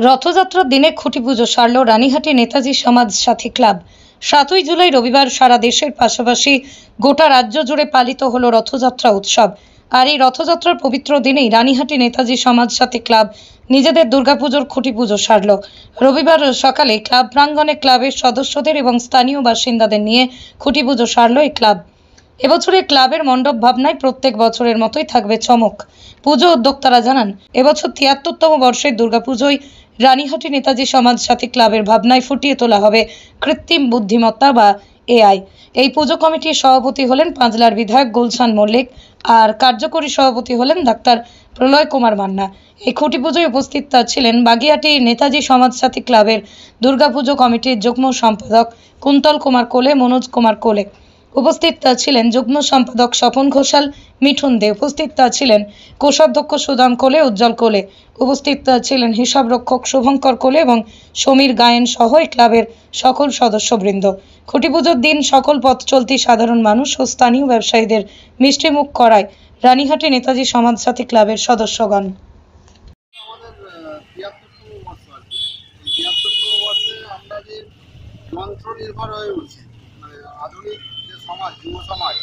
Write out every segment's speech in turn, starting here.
রথযাত্রার দিনে খুঁটি পুজো সারল রানীহাটি নেতাজি সমাজ সাথী ক্লাব। 7ই জুলাই রবিবার সারা দেশের পাশাপাশি গোটা রাজ্য জুড়ে পালিত হলো রথযাত্রা উৎসব। আর এই রথযাত্রার পবিত্র দিনেই রানীহাটি নেতাজি সমাজ সাথী ক্লাব নিজেদের দুর্গাপুজোর খুঁটি পুজো সারল। রবিবার সকালে ক্লাব প্রাঙ্গণে ক্লাবের সদস্যদের এবং স্থানীয় বাসিন্দাদের নিয়ে খুঁটি পুজো সারল এই ক্লাব। এবছরে ক্লাবের মণ্ডপ ভাবনায় প্রত্যেক বছরের মতোই থাকবে চমক। পুজো উদ্যোক্তারা জানান, এবছর ৭৩তম বর্ষের দুর্গাপুজোয় রানীহাটি নেতাজি সমাজ সাথী ক্লাবের ভাবনায় ফুটিয়ে তোলা হবে কৃত্রিম বুদ্ধিমত্তা বা এআই। এই পুজো কমিটির সভাপতি হলেন পাঁচলার বিধায়ক গুলশান মল্লিক, আর কার্যকরী সভাপতি হলেন ডাক্তার প্রলয় কুমার মান্না। এই খুঁটি পুজোয় উপস্থিত ছিলেন বাগিয়াটি নেতাজি সমাজ সাথী ক্লাবের দুর্গাপুজো কমিটির যুগ্ম সম্পাদক কুন্তল কুমার কোলে, মনোজ কুমার কোলে। উপস্থিত ছিলেন যুগ্ম সম্পাদক স্বপন ঘোষাল, মিঠুন দে। উপস্থিত ছিলেন কোষাধ্যক্ষ সুদাম কোলে, উজ্জ্বল কোলে। উপস্থিত ছিলেন হিসাব রক্ষক শুভঙ্কর কোলে এবং সমীর গায়েন সহ ক্লাবের সকল সদস্যবৃন্দ। খুঁটি পুজোর দিন সকল পথ চলতি সাধারণ মানুষ ও স্থানীয় ব্যবসায়ীদের মিষ্টিমুখ করায় রানীহাটি নেতাজি সমাজ সাথী ক্লাবের সদস্যগণ। যন্ত্র নির্ভর হয়ে উঠছে, মানে আধুনিক যে সমাজ, যুব সমাজ,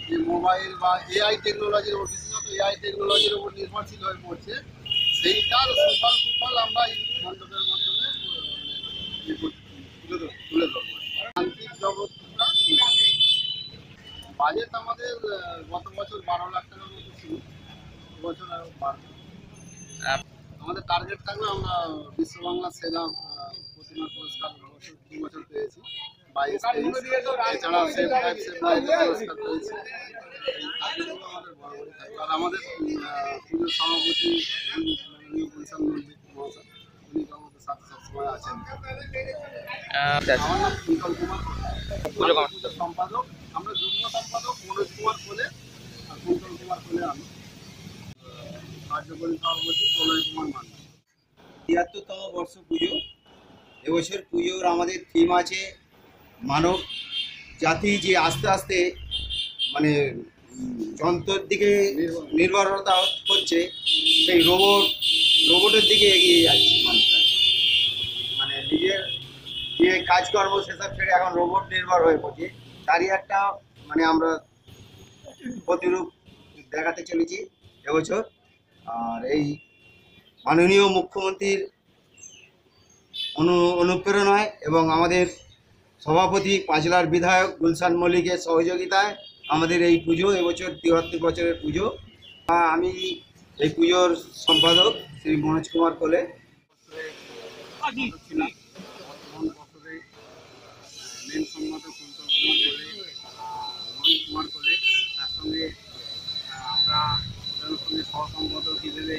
যে মোবাইল বা এআই টেকনোলজির ওপর, বিশেষত এআই টেকনোলজির ওপর নির্ভরশীল হয়ে পড়ছে, সেইটার সুফল কুফল আমরা এই মণ্ডপের মাধ্যমে তুলে ধরবো। তান্ত্রিক জগৎটা বাজেট আমাদের গত বছর 12 লাখ টাকার মতো ছিল, এবছর আরও বাড়বে। আমাদের টার্গেট থাকবে, আমরা বিশ্ব বাংলা সেরা প্রতিমা পুরস্কার 2 বছর পেয়েছি, 22-23, এছাড়া পুরস্কার পেয়েছি। আমাদের বরাবরই থাকবে। আর আমাদের পুজোর সভাপতি গুলশান মল্লিক মহাশয়, উনি আমাদের সাথে সবসময় আছেন। আমার নাম কুন্তল কুমার, পুজোর সম্পাদক। আমরা যুগ্ম সম্পাদক মনোজ কুমার কোলে, আর কুন্তল কুমার কোলে আমি, কার্যকরী সভাপতি প্রলয় কুমার মান্না। ৭৩তম বর্ষ পুজো। এবছর পুজোর আমাদের থিম আছে মানব জাতি যে আস্তে আস্তে মানে যন্ত্রের দিকে নির্ভরতা হচ্ছে, সেই রোবটের দিকে এগিয়ে যাচ্ছে মানুষরা। মানে নিজের যে কাজকর্ম সেসব ছেড়ে এখন রোবট নির্ভর হয়ে পড়ছে, তারই একটা মানে আমরা প্রতিরূপ দেখাতে চলেছি এবছর। আর এই মাননীয় মুখ্যমন্ত্রীর অনুপ্রেরণায় এবং আমাদের সভাপতি পাঁচলার বিধায়ক গুলশান মল্লিকের সহযোগিতায় আমাদের এই পুজো এবছর ৭৩ বছরের পুজো। আমি এই পুজোর সম্পাদক শ্রী মনোজ কুমার কোলে ছিলাম। বর্তমান বছরে মেন সম্পাদক কুন্তল কুমার কোলে, মনোজ কুমার কোলে, তার সঙ্গে আমরা ওদের সঙ্গে সহসম্পাদক হিসেবে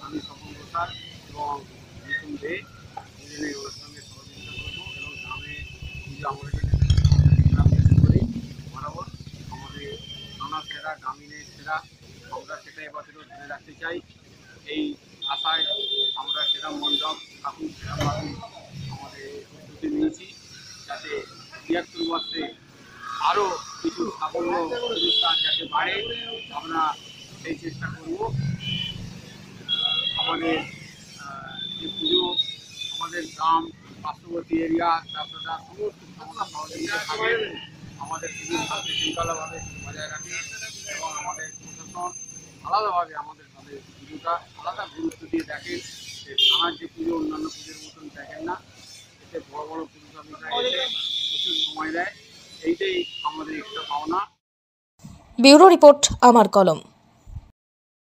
আমি স্বপন ঘোষাল এবং মিঠুন দে দুজনে ওর সঙ্গে সহযোগিতা করবো। এবং গ্রামে পুজো আমরা করি বরাবর, আমাদের নানা সেরা, গ্রামীণের সেরা, আমরা সেটা এবছরও ধরে রাখতে চাই। এই আশায় আমরা সেরা মণ্ডপ ঠাকুর আমাদের প্রস্তুতি নিয়েছি, যাতে ৭৩ বর্ষে আরও কিছু সাফল্য পুরস্কার যাতে বাড়ে, আমরা সেই চেষ্টা করব। আমাদের যে পুজো, আমাদের গ্রাম, পার্শ্ববর্তী এরিয়া, তারপরে সমস্ত সহযোগিতা থাকে, আমাদের পুজোর শান্তি শৃঙ্খলাভাবে বজায় রাখে এবং আমাদের প্রশাসন আলাদাভাবে আমাদের পুজোটা আলাদা গুরুত্ব দিয়ে দেখে। থানার যে পুজো অন্যান্য পুজোর মতন দেখেন না, এতে বড় বড় পুজো কমিটিরা এসে প্রচুর সময় দেয়, এইটাই আমাদের একটা পাওনা। ব্যুরো রিপোর্ট, আমার কলম।